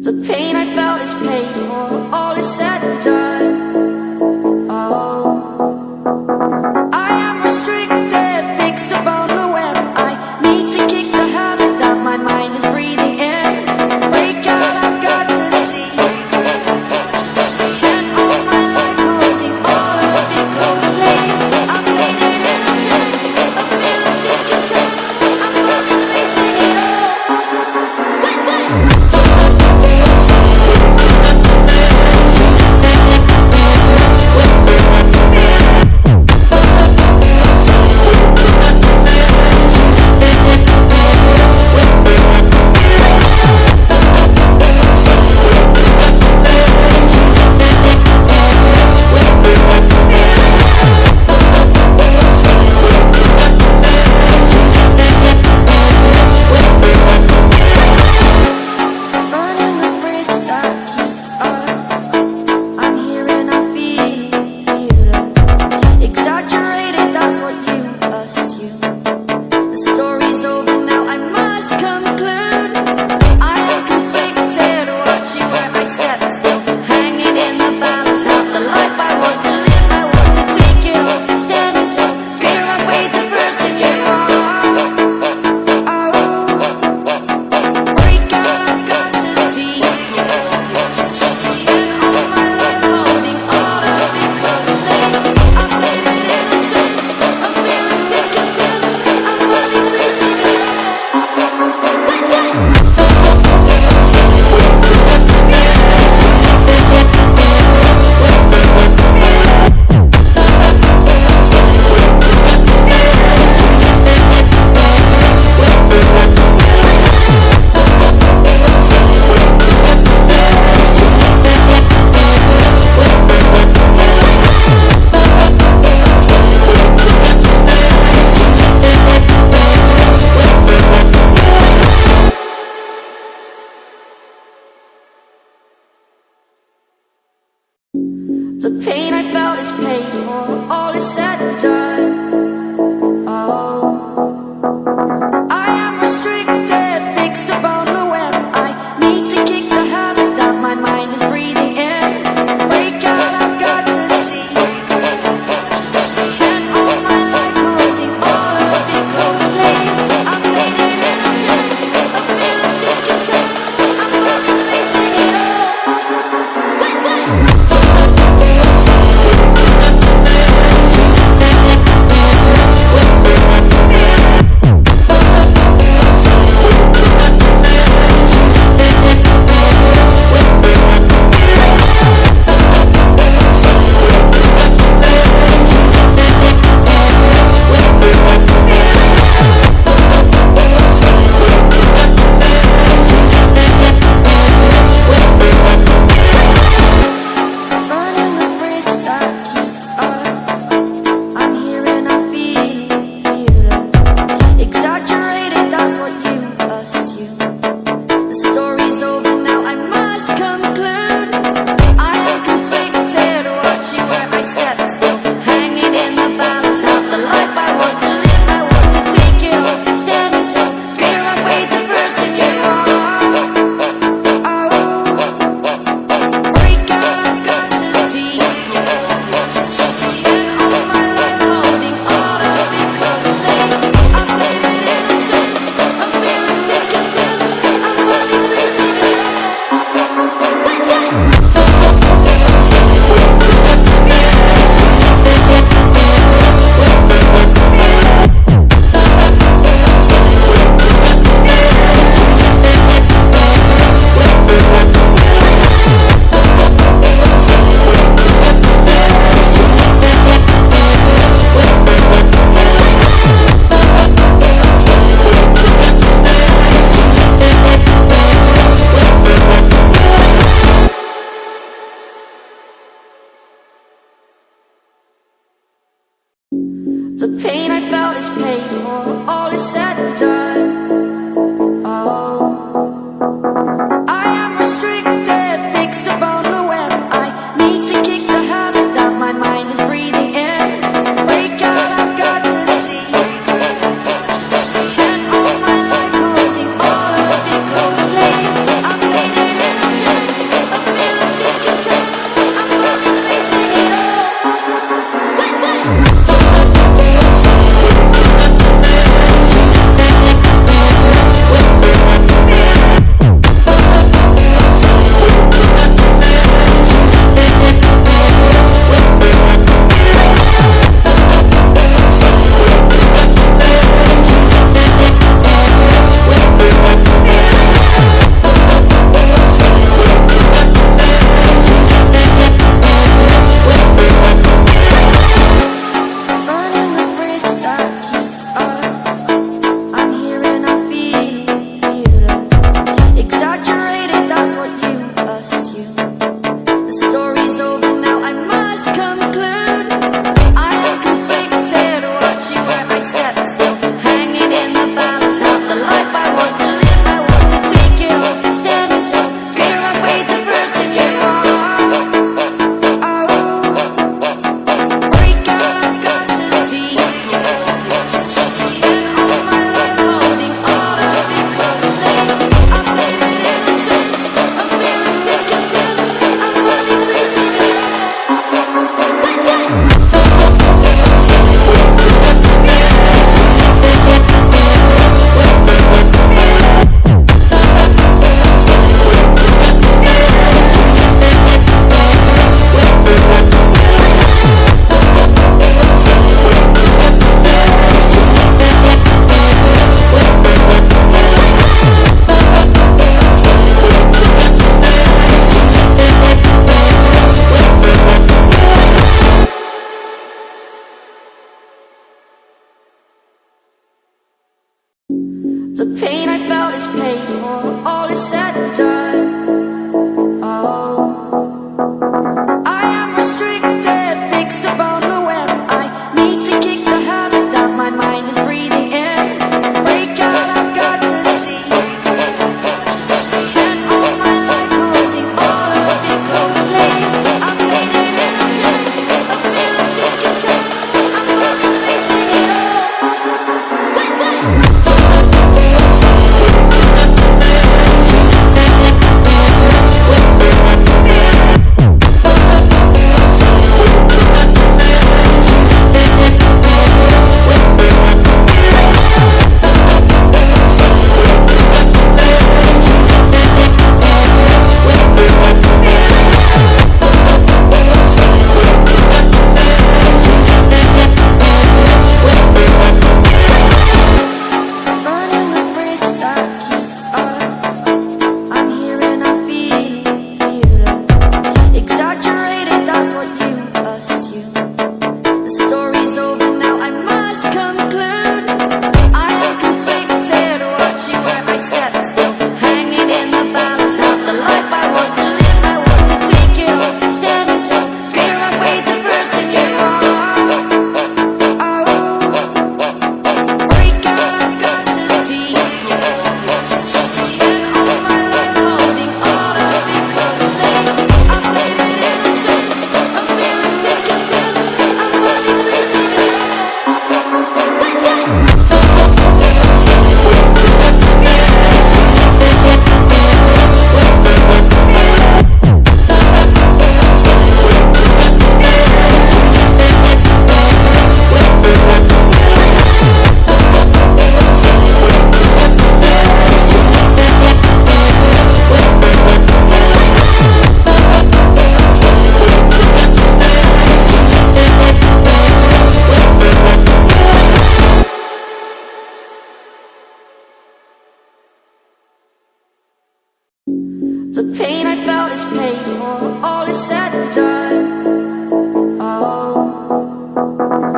The pain I felt is paid for, all is said and done. Oh, I am restricted, fixed upon the web. I need to kick the habit that my mind is breathing in. Break out, I've got to see. Spent all my life holding all of it closely. I've made it innocent, a feel of discontent. I'm only facing it all. The pain I felt is paid for, all is said and done. Oh, I am restricted, fixed upon the web. I need to kick the habit that my mind is breathing in. Break out, I've got to see. Spent all my life holding all of it closely. I've made it innocent, a feel of discontent. I'm only facing it all. The pain I felt is paid for, all is said and done. Oh, I am restricted, fixed upon the web. I need to kick the habit that my mind is breathing in. Break out, I've got to see. Spent all my life holding all of it closely. I've made it innocent. The pain I felt is pain.